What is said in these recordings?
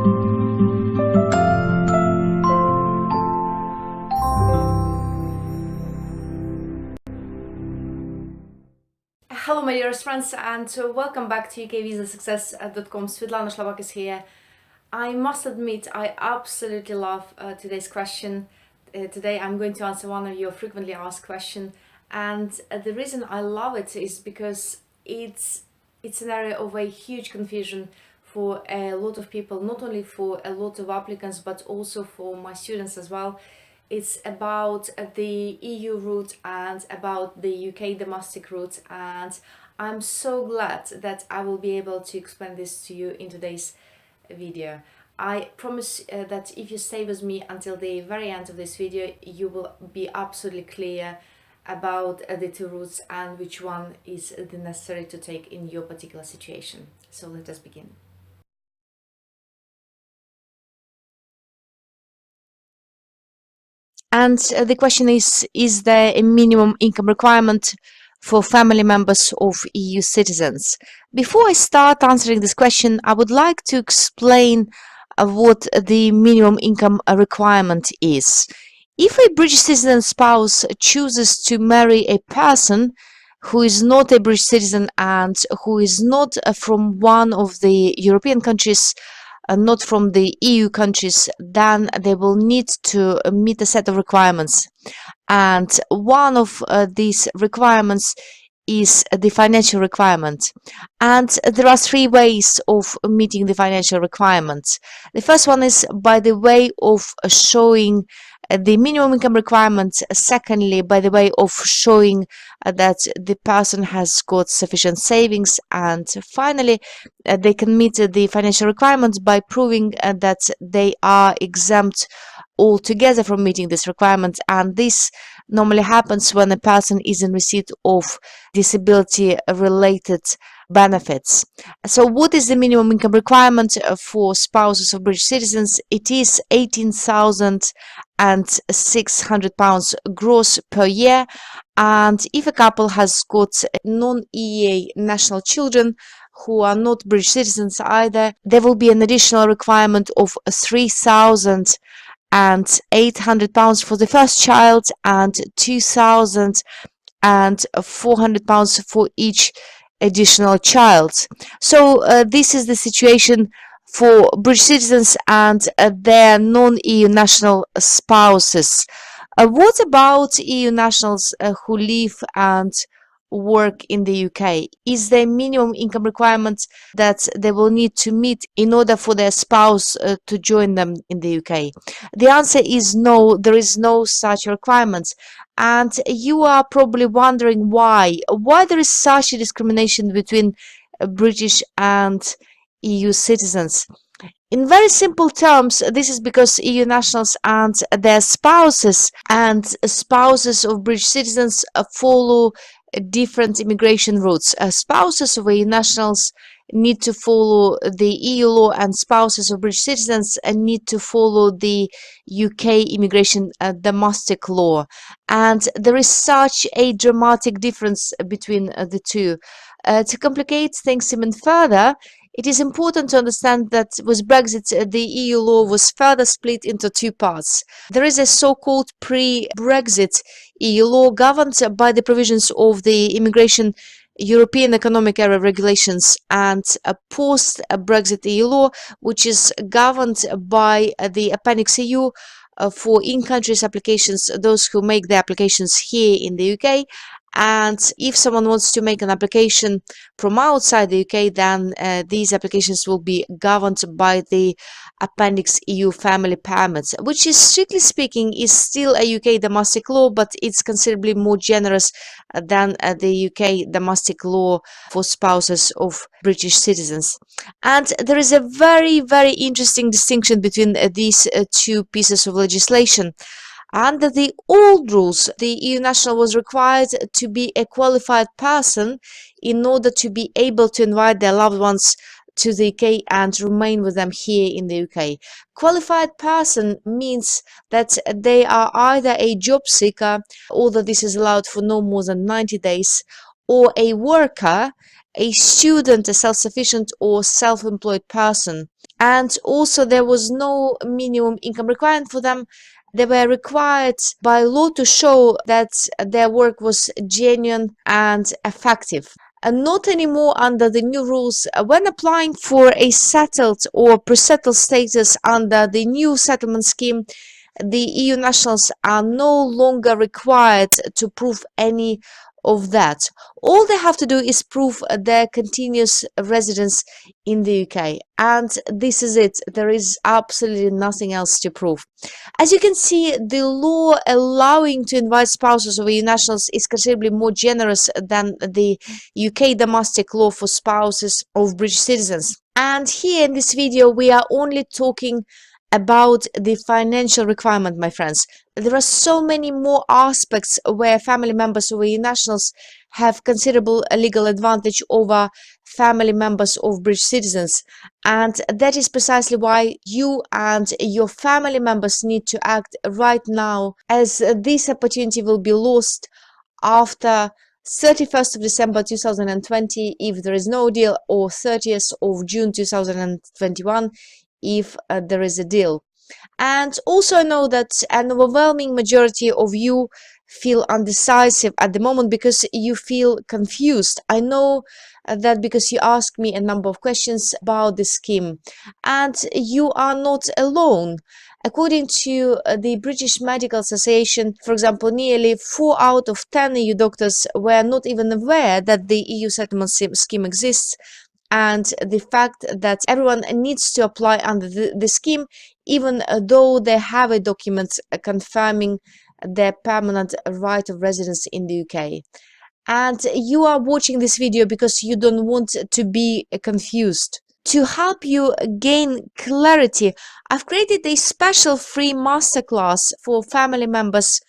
Hello my dearest friends, and welcome back to ukvisasuccess.com. Svetlana Slavak is here. I must admit I absolutely love today's question. Today I'm going to answer one of your frequently asked questions, and the reason I love it is because it's an area of a huge confusion for a lot of people, not only for a lot of applicants but also for my students as well. It's about the EU route and about the UK domestic route, and I'm so glad that I will be able to explain this to you in today's video. I promise that if you stay with me until the very end of this video, you will be absolutely clear about the two routes and which one is the necessary to take in your particular situation. So let us begin. And the question is there a minimum income requirement for family members of EU citizens? Before I start answering this question, I would like to explain what the minimum income requirement is. If a British citizen spouse chooses to marry a person who is not a British citizen and who is not from one of the European countries, not from the EU countries, then they will need to meet a set of requirements. And one of these requirements is the financial requirement. And there are three ways of meeting the financial requirements. The first one is by the way of showing the minimum income requirement. Secondly, by the way of showing that the person has got sufficient savings. And finally, they can meet the financial requirements by proving that they are exempt altogether from meeting this requirement. And this normally happens when a person is in receipt of disability related benefits. So what is the minimum income requirement for spouses of British citizens? It is £18,600 gross per year, and if a couple has got non-EEA national children who are not British citizens either, there will be an additional requirement of £3,800 for the first child and £2,400 for each additional child. So this is the situation for British citizens and their non-EU national spouses. What about EU nationals who live and work in the UK? Is there minimum income requirement that they will need to meet in order for their spouse to join them in the UK? The answer is no, there is no such requirement. And you are probably wondering why there is such a discrimination between British and EU citizens. In very simple terms, this is because EU nationals and their spouses of British citizens follow different immigration routes. Spouses of EU nationals need to follow the EU law, and spouses of British citizens need to follow the UK immigration domestic law. And there is such a dramatic difference between the two. To complicate things even further, it is important to understand that with Brexit, the EU law was further split into two parts. There is a so-called pre-Brexit EU law governed by the provisions of the Immigration European Economic Area regulations, and a post-Brexit EU law, which is governed by the Appendix EU for in-countries applications, those who make their applications here in the UK. And if someone wants to make an application from outside the UK, then these applications will be governed by the Appendix EU family permits, which is, strictly speaking, is still a UK domestic law, but it's considerably more generous than the UK domestic law for spouses of British citizens. And there is a very, very interesting distinction between these two pieces of legislation. Under the old rules, the EU national was required to be a qualified person in order to be able to invite their loved ones to the UK and remain with them here in the UK. Qualified person means that they are either a job seeker, although this is allowed for no more than 90 days, or a worker, a student, a self-sufficient or self-employed person. And also there was no minimum income requirement for them. They were required by law to show that their work was genuine and effective. And not anymore under the new rules. When applying for a settled or pre-settled status under the new settlement scheme, the EU nationals are no longer required to prove any of that. All they have to do is prove their continuous residence in the UK, and this is it. There is absolutely nothing else to prove. As you can see, the law allowing to invite spouses of EU nationals is considerably more generous than the UK domestic law for spouses of British citizens. And here in this video, we are only talking about the financial requirement, my friends. There are so many more aspects where family members of EU nationals have considerable legal advantage over family members of British citizens, and that is precisely why you and your family members need to act right now, as this opportunity will be lost after 31st of December 2020 if there is no deal, or 30th of June 2021 if there is a deal. And also, I know that an overwhelming majority of you feel undecisive at the moment because you feel confused. I know that because you asked me a number of questions about the scheme, and you are not alone. According to the British Medical Association, for example, nearly 4 out of 10 EU doctors were not even aware that the EU settlement scheme exists, and the fact that everyone needs to apply under the scheme, even though they have a document confirming their permanent right of residence in the UK. And you are watching this video because you don't want to be confused. To help you gain clarity, I've created a special free masterclass for family members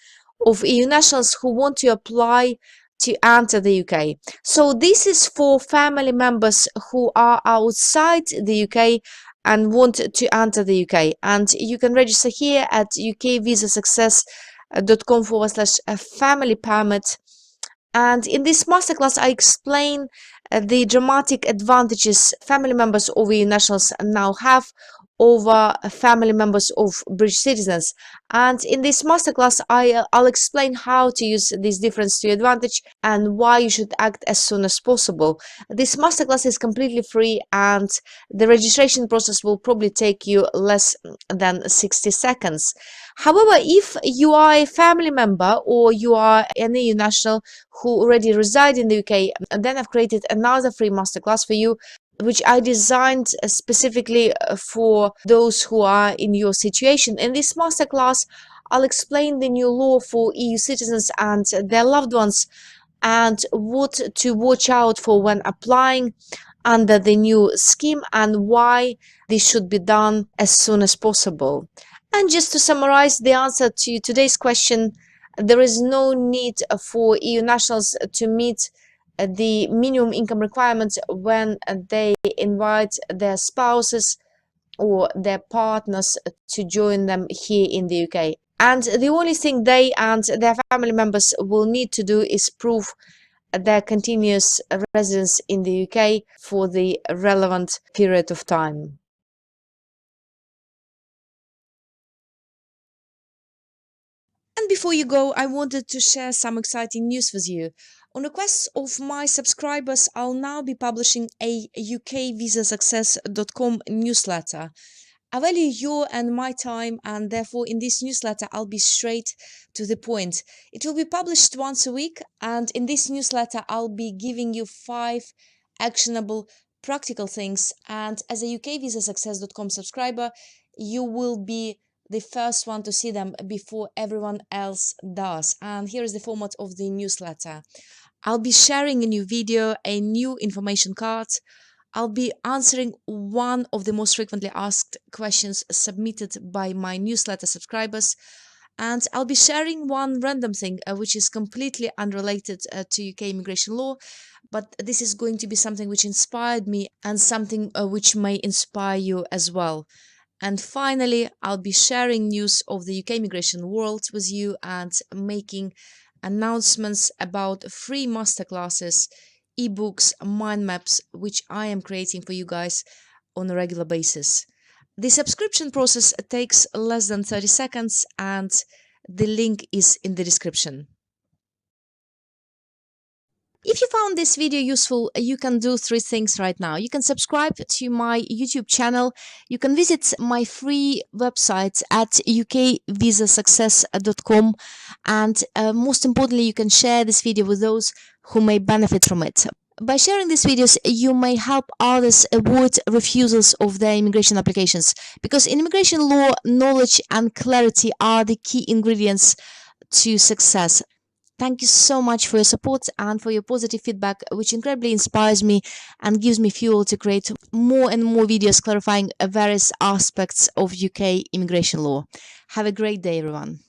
of EU nationals who want to apply to enter the UK. So this is for family members who are outside the UK and want to enter the UK. And you can register here at ukvisasuccess.com/family permit. And in this masterclass, I explain the dramatic advantages family members of EU nationals now have over family members of British citizens. And in this masterclass, I'll explain how to use this difference to your advantage and why you should act as soon as possible. This masterclass is completely free, and the registration process will probably take you less than 60 seconds. However, if you are a family member or you are an EU national who already reside in the UK, then I've created another free masterclass for you, which I designed specifically for those who are in your situation. In this masterclass, I'll explain the new law for EU citizens and their loved ones, and what to watch out for when applying under the new scheme, and why this should be done as soon as possible. And just to summarize the answer to today's question, there is no need for EU nationals to meet the minimum income requirements when they invite their spouses or their partners to join them here in the UK. And the only thing they and their family members will need to do is prove their continuous residence in the UK for the relevant period of time. And before you go, I wanted to share some exciting news with you. On request of my subscribers, I'll now be publishing a ukvisasuccess.com newsletter. I value your and my time, and therefore in this newsletter I'll be straight to the point. It will be published once a week, and in this newsletter I'll be giving you 5 actionable practical things, and as a ukvisasuccess.com subscriber you will be the first one to see them before everyone else does. And here is the format of the newsletter. I'll be sharing a new video, a new information card. I'll be answering one of the most frequently asked questions submitted by my newsletter subscribers. And I'll be sharing one random thing, which is completely unrelated to UK immigration law. But this is going to be something which inspired me, and something which may inspire you as well. And finally, I'll be sharing news of the UK immigration world with you and making announcements about free masterclasses, ebooks, mind maps, which I am creating for you guys on a regular basis. The subscription process takes less than 30 seconds, and the link is in the description. If you found this video useful, you can do three things right now. You can subscribe to my YouTube channel. You can visit my free website at ukvisasuccess.com. And most importantly, you can share this video with those who may benefit from it. By sharing these videos, you may help others avoid refusals of their immigration applications. Because in immigration law, knowledge and clarity are the key ingredients to success. Thank you so much for your support and for your positive feedback, which incredibly inspires me and gives me fuel to create more and more videos clarifying various aspects of UK immigration law. Have a great day, everyone.